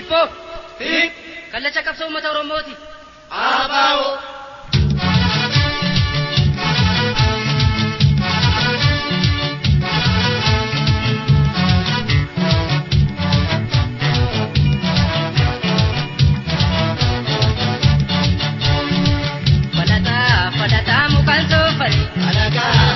Ipo. Kallacha qabsoo uummata Oromooti. Abaa'oo. Falataa mukaan soofare.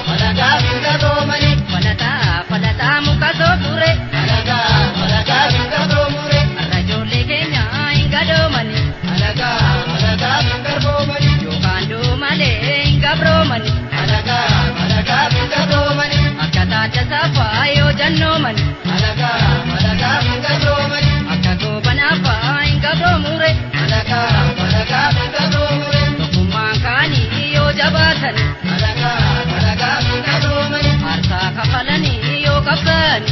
Falataa binga doomani. Falataa mukaan soofure. Falataa binga doomure. Arrajoollee keenya hin gadoomani. Falataa binga doomani. Yookaan doomalee hin gabroomani. Falataa binga doomani. Akka taata saafaa yoo jannoomani. Falataa binga doomani. Akka goobanaafaa hin gabroomure. Falataa binga doomure. Tokkummaan kaanii yoo jabaatani. Falataa binga doomani. Aarsaa kafalanii yoo qabsaani.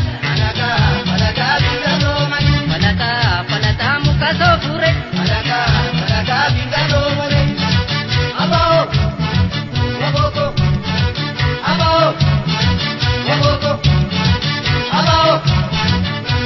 Falataa binga doomani. Falataa muka soofure. Falataa binga doomani. Abaa'oo. Wabooko. Abaa'oo. Wabooko. Abaa'oo.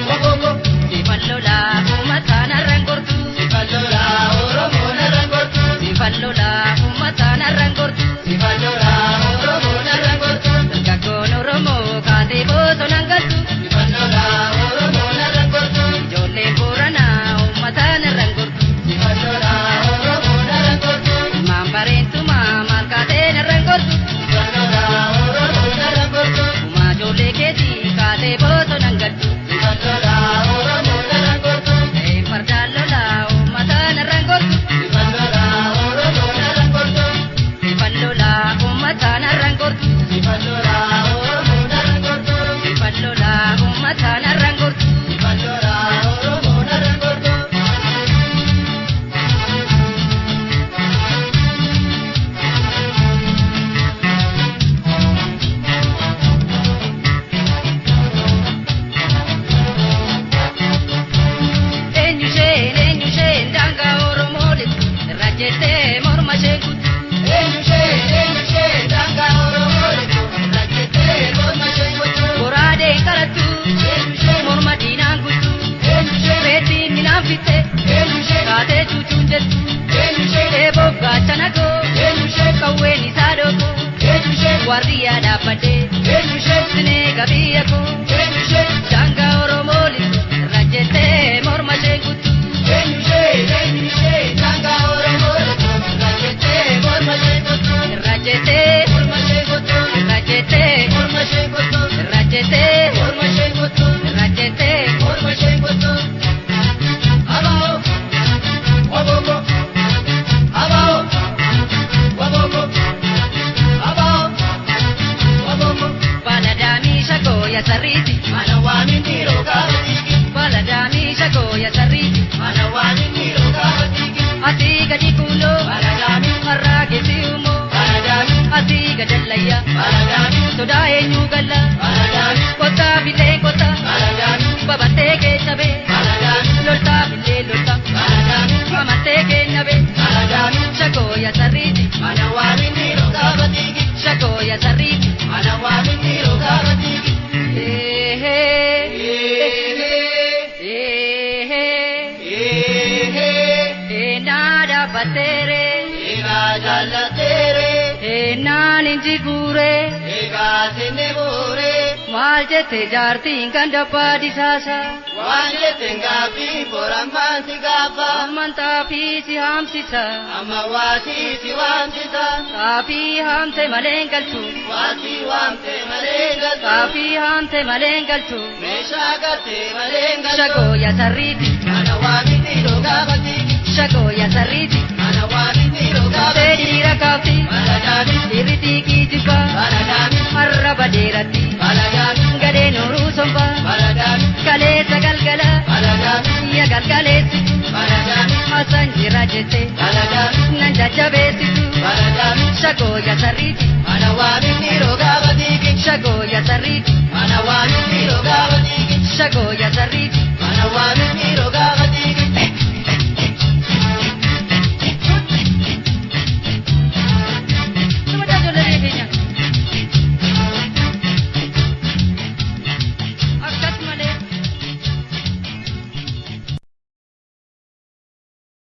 Wabooko. Sifallolaa uummataan har'aan gortu. Sifallolaa Oromoo narraan gortu. Sifallolaa uummataan har'aan gortu. Sifallolaa Oromoo narraan gortu. Dargaggoon Oromoo kaatee bosonaan galtu. Sifallolaa Oromoo narraan gortu. Ijoolleen Booranaa uummataan har'aan gortu. Sifallolaa Oromoo narraan gortu. Ilmaan bareentumaa maal kaatee har'aan gortu. Sifallolaa Oromoo narraan gortu. Uumaa ijoollee keetii kaatee bosonaan galtu. Sifallolaa Oromoo narraan gortu. Ta'een fardaan lolaa uummataan har'aan gortu. Sifallolaa Oromoo narraan gortu. Sifallolaa uummataan har'aan gortu. Sifallolaa Oromoo narraan gortu. Sifallolaa uummataan har'aan gortu. Sifallolaa Oromoo narraan gortu. Eenyusheen daangaa Oromoodheetu irra jettee morma ishee guutu. Eenyushee daangaa Oromoodheetu irra jettee morma ishee guutu. Goraadeen qarattu morma diinaan guutu. Reettiin minaan fitte kaatee cuucuun jettu. Eeboof gaachana koo qawween isaa dhookoo. Waardiyyaa dhaabbadhee sinee gabiyya koo. Daangaa Oromoodheetu irra jettee morma ishee guutu. daangaa Oromoodheetu irra jettee morma ishee guutu. Irra jettee Morma ishee guutu. irra jettee Morma ishee guutu. irra jettee Morma ishee guutu. irra jettee. Morma ishee guutu. Abaa'oo. Wabooko. Abaa'oo. Wabooko. Abaa'oo. Wabooko. Baladaamii shakoo ya sarriiti. Mana waamin dhiiroo gaafatiiki. Baladaamii shakoo ya sarriiti. Mana waamin dhiiroo gaafatiiki. Asii gadi kuuloo. Baladaami. Harraa keessi uumoo. Baladaami. Asii gadallayya. Baladaami. Sodaa eenyuu galla. Baladaami. Kottaa bilee kottaa. Baladaami. Babattee keechabee. Baladaami. Loltaa bilee loltaa. Baladaami. Mamattee keenyabee. Baladaami. Shakoo ya sarriiti. Mana waamin dhiiroo gaafatiiki. Shakoo ya sarriiti. Mana waamin dhiiroo gaafatiiki. Naada batere, Egaa jaallateere. naan inji guure, Egaa sinni buure. maal jette jaartiin kan dabbaa disaasa. Waan jetteen gaaffii borammaan si gaafa. Amantaa fi si haamsisa, Amma waatii si waamsisa. saafii haamte malee galchu, Waatii waamte malee galtu. saafii haamte malee galchu. Meeshaa gattee malee galtu. Shakoo ya sarriiti, Mana waamin dhiiroo gaafatiiki. shakoo ya sarriiti. Mana waamin dhiiroo Tee gaafatiiki. dhiira kaafti, Baladaami. dhiirritii kiijibaa. Baladaami. Har'a badeeratti, Baladaami. gadee nuruu sombaa. Baladaami. Kaleessa galgala, Baladaami. ya galgaleessitu. Baladaami. Hasan jira jette, Baladaami. nan jajjabeessitu. Baladaami. Shakoo ya sarriiti, Mana waamin dhiiroo gaafatiiki. shakoo ya sarriiti, Mana waamin dhiiroo gaafatiiki. shakoo ya sarriiti. Mana waamin